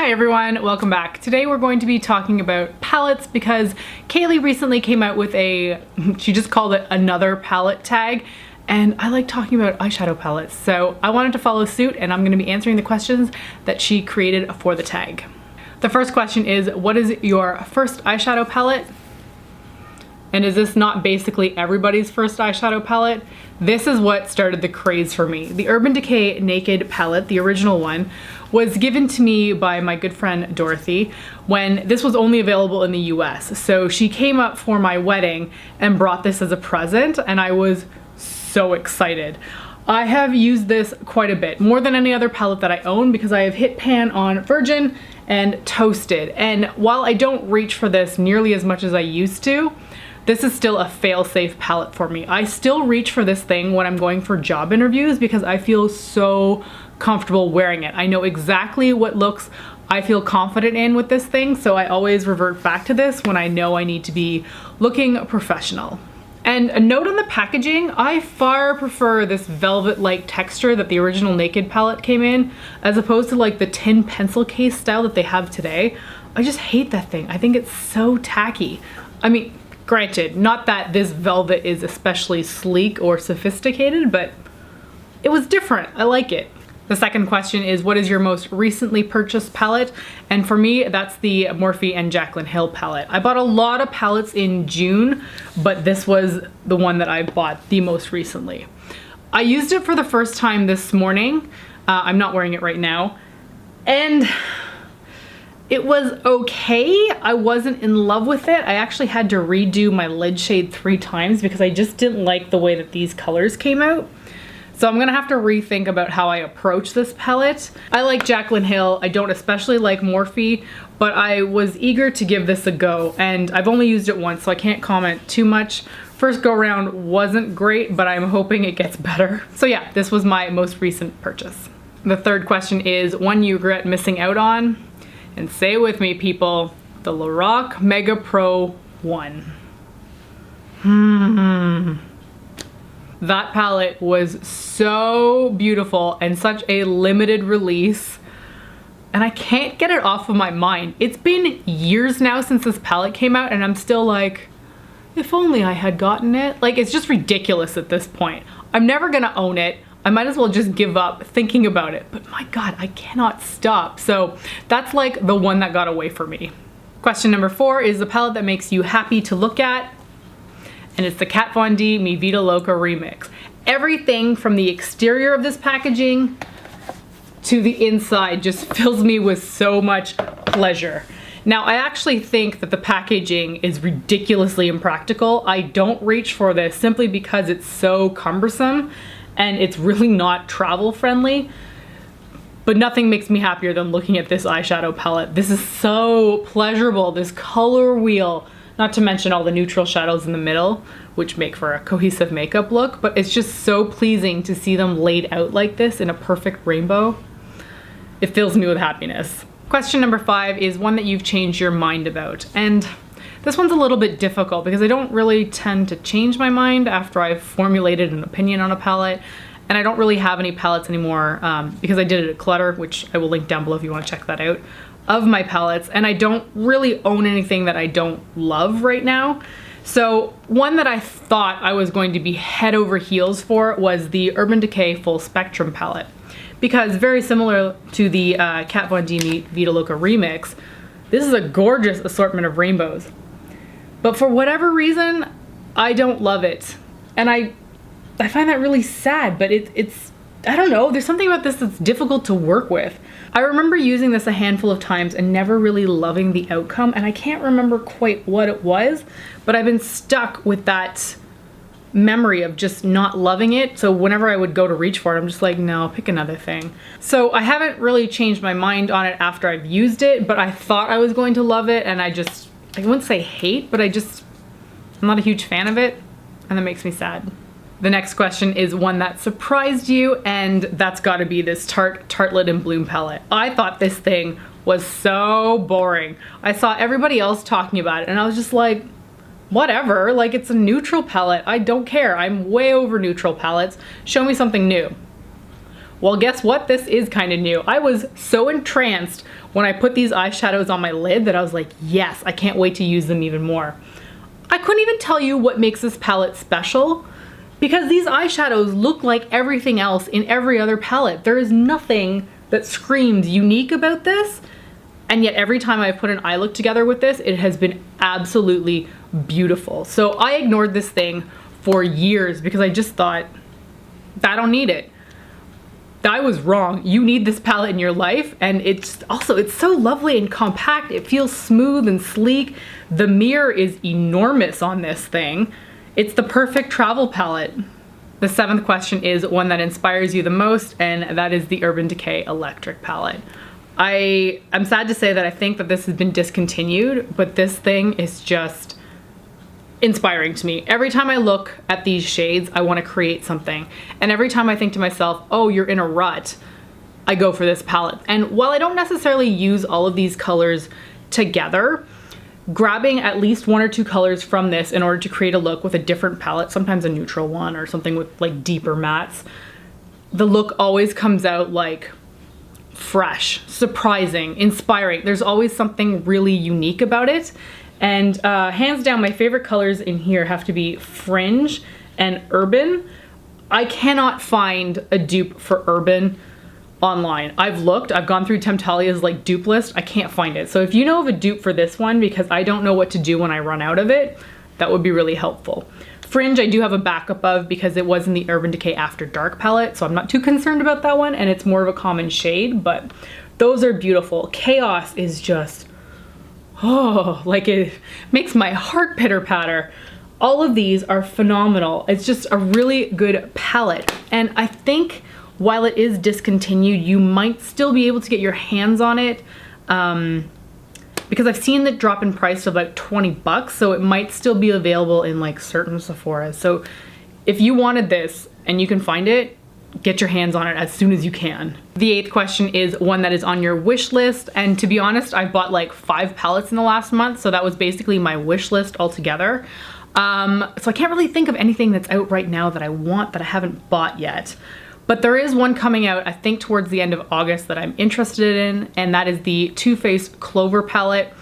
Hi everyone, welcome back. Today we're going to be talking about palettes because Kaylee recently came out with she just called it another palette tag, and I like talking about eyeshadow palettes, so I wanted to follow suit and I'm going to be answering the questions that she created for the tag. The first question is, what is your first eyeshadow palette? And is this not basically everybody's first eyeshadow palette? This is what started the craze for me. The Urban Decay Naked palette, the original one, was given to me by my good friend Dorothy when this was only available in the US. So she came up for my wedding and brought this as a present, and I was so excited. I have used this quite a bit, more than any other palette that I own, because I have hit pan on Virgin and Toasted. And while I don't reach for this nearly as much as I used to, this is still a fail-safe palette for me. I still reach for this thing when I'm going for job interviews because I feel so comfortable wearing it. I know exactly what looks I feel confident in with this thing, so I always revert back to this when I know I need to be looking professional. And a note on the packaging, I far prefer this velvet-like texture that the original Naked palette came in, as opposed to like the tin pencil case style that they have today. I just hate that thing. I think it's so tacky. I mean, granted, not that this velvet is especially sleek or sophisticated, but it was different. I like it. The second question is, what is your most recently purchased palette? And for me, that's the Morphe and Jaclyn Hill palette. I bought a lot of palettes in June, but this was the one that I bought the most recently. I used it for the first time this morning. I'm not wearing it right now. And it was okay. I wasn't in love with it. I actually had to redo my lid shade 3 times because I just didn't like the way that these colors came out. So I'm gonna have to rethink about how I approach this palette. I like Jaclyn Hill. I don't especially like Morphe, but I was eager to give this a go, and I've only used it once, so I can't comment too much. First go around wasn't great, but I'm hoping it gets better. So yeah, this was my most recent purchase. The third question is, one you regret missing out on? And say it with me, people, the LORAC Mega Pro 1. That palette was so beautiful and such a limited release, and I can't get it off of my mind. It's been years now since this palette came out, and I'm still like, if only I had gotten it. Like, it's just ridiculous at this point. I'm never gonna own it. I might as well just give up thinking about it, but my God, I cannot stop. So that's like the one that got away from me. Question number 4 is the palette that makes you happy to look at, and it's the Kat Von D Me Vida Loca remix. Everything from the exterior of this packaging to the inside just fills me with so much pleasure. Now, I actually think that the packaging is ridiculously impractical. I don't reach for this simply because it's so cumbersome and it's really not travel friendly. But nothing makes me happier than looking at this eyeshadow palette. This is so pleasurable, this color wheel, not to mention all the neutral shadows in the middle, which make for a cohesive makeup look, but it's just so pleasing to see them laid out like this in a perfect rainbow. It fills me with happiness. Question number 5 is one that you've changed your mind about. And this one's a little bit difficult because I don't really tend to change my mind after I've formulated an opinion on a palette. And I don't really have any palettes anymore because I did it at Clutter, which I will link down below if you want to check that out, of my palettes. And I don't really own anything that I don't love right now. So one that I thought I was going to be head over heels for was the Urban Decay Full Spectrum palette. Because very similar to the Kat Von D Me Vida Loca remix, this is a gorgeous assortment of rainbows. But for whatever reason, I don't love it. And I find that really sad, but it's I don't know, there's something about this that's difficult to work with. I remember using this a handful of times and never really loving the outcome, and I can't remember quite what it was, but I've been stuck with that memory of just not loving it. So whenever I would go to reach for it, I'm just like, no, pick another thing. So I haven't really changed my mind on it after I've used it, but I thought I was going to love it, and I wouldn't say hate, but I'm not a huge fan of it, and that makes me sad. The next question is one that surprised you, and that's gotta be this Tartelette in Bloom palette. I thought this thing was so boring. I saw everybody else talking about it, and I was just like, whatever, like, it's a neutral palette. I don't care. I'm way over neutral palettes. Show me something new. Well, guess what? This is kind of new. I was so entranced when I put these eyeshadows on my lid that I was like, yes, I can't wait to use them even more. I couldn't even tell you what makes this palette special because these eyeshadows look like everything else in every other palette. There is nothing that screams unique about this, and yet every time I've put an eye look together with this, it has been absolutely beautiful. So I ignored this thing for years because I just thought, I don't need it. I was wrong. You need this palette in your life, and it's so lovely and compact. It feels smooth and sleek. The mirror is enormous on this thing. It's the perfect travel palette. The 7th question is one that inspires you the most, and that is the Urban Decay Electric palette. I'm sad to say that I think that this has been discontinued, but this thing is just inspiring to me. Every time I look at these shades, I want to create something. And every time I think to myself, oh, you're in a rut, I go for this palette. And while I don't necessarily use all of these colors together, grabbing at least 1 or 2 colors from this in order to create a look with a different palette, sometimes a neutral one or something with like deeper mattes, the look always comes out like fresh, surprising, inspiring. There's always something really unique about it. And hands down, my favorite colors in here have to be Fringe and Urban. I cannot find a dupe for Urban online. I've looked, I've gone through Temptalia's like dupe list, I can't find it. So if you know of a dupe for this one, because I don't know what to do when I run out of it, that would be really helpful. Fringe I do have a backup of because it was in the Urban Decay After Dark palette, so I'm not too concerned about that one, and it's more of a common shade, but those are beautiful. Chaos is just, oh, like it makes my heart pitter patter. All of these are phenomenal. It's just a really good palette. And I think while it is discontinued, you might still be able to get your hands on it because I've seen it drop in price to about 20 bucks. So it might still be available in like certain Sephoras. So if you wanted this and you can find it, get your hands on it as soon as you can. The 8th question is one that is on your wish list. And to be honest, I bought like 5 palettes in the last month. So that was basically my wish list altogether. So I can't really think of anything that's out right now that I want that I haven't bought yet. But there is one coming out, I think towards the end of August, that I'm interested in. And that is the Too Faced Clover palette.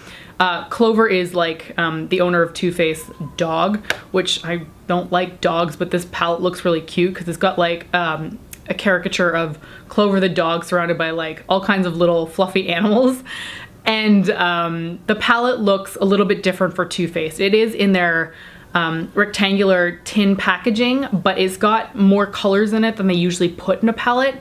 Clover is like the owner of Too Faced dog, which I don't like dogs, but this palette looks really cute because it's got like a caricature of Clover the dog surrounded by like all kinds of little fluffy animals. And the palette looks a little bit different for Too Faced. It is in their rectangular tin packaging, but it's got more colors in it than they usually put in a palette.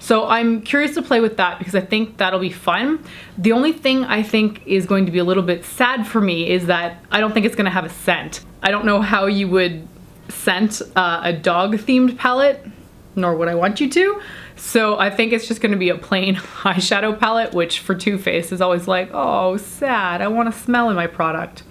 So I'm curious to play with that because I think that'll be fun. The only thing I think is going to be a little bit sad for me is that I don't think it's gonna have a scent. I don't know how you would scent a dog themed palette, nor would I want you to. So I think it's just gonna be a plain eyeshadow palette, which for Too Faced is always like, oh, sad, I wanna smell in my product.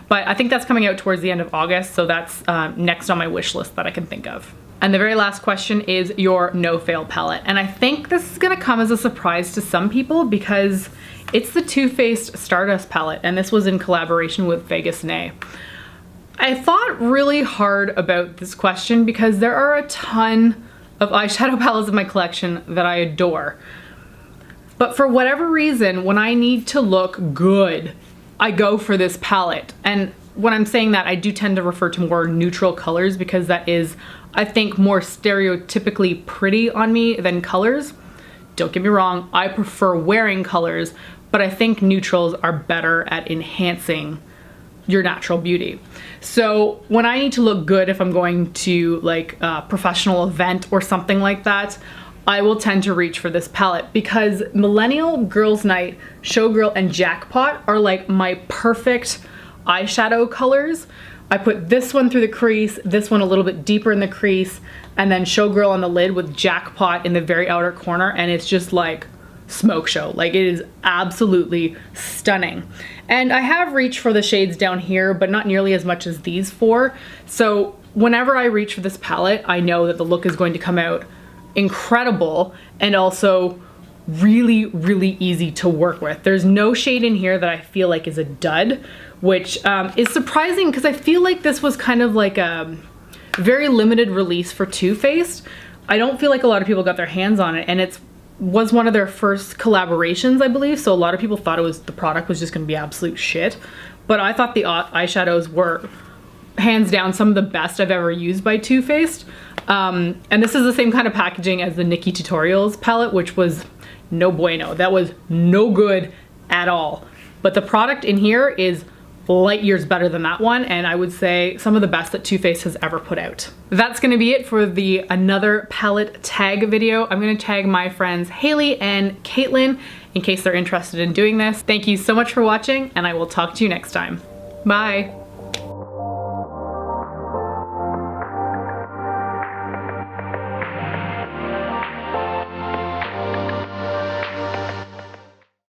But I think that's coming out towards the end of August, so that's next on my wish list that I can think of. And the very last question is your no-fail palette. And I think this is gonna come as a surprise to some people because it's the Too Faced Stardust palette, and this was in collaboration with Vegas Nay. I thought really hard about this question because there are a ton of eyeshadow palettes in my collection that I adore. But for whatever reason, when I need to look good, I go for this palette. And when I'm saying that, I do tend to refer to more neutral colors because that is, I think, more stereotypically pretty on me than colors. Don't get me wrong, I prefer wearing colors, but I think neutrals are better at enhancing your natural beauty. So when I need to look good, if I'm going to like a professional event or something like that, I will tend to reach for this palette because Millennial, Girls Night, Showgirl, and Jackpot are like my perfect eyeshadow colors. I put this one through the crease, this one a little bit deeper in the crease, and then Showgirl on the lid with Jackpot in the very outer corner, and it's just like smoke show. Like, it is absolutely stunning. And I have reached for the shades down here, but not nearly as much as these four. So whenever I reach for this palette, I know that the look is going to come out incredible and also really, really easy to work with. There's no shade in here that I feel like is a dud, which is surprising because I feel like this was kind of like a very limited release for Too Faced. I don't feel like a lot of people got their hands on it, and was one of their first collaborations, I believe, so a lot of people thought the product was just gonna be absolute shit. But I thought the eyeshadows were hands down some of the best I've ever used by Too Faced. And this is the same kind of packaging as the Nikki Tutorials palette, which was no bueno. That was no good at all. But the product in here is light years better than that one, and I would say some of the best that Too Faced has ever put out. That's gonna be it for the another palette tag video. I'm gonna tag my friends Haley and Caitlin in case they're interested in doing this. Thank you so much for watching, and I will talk to you next time. Bye.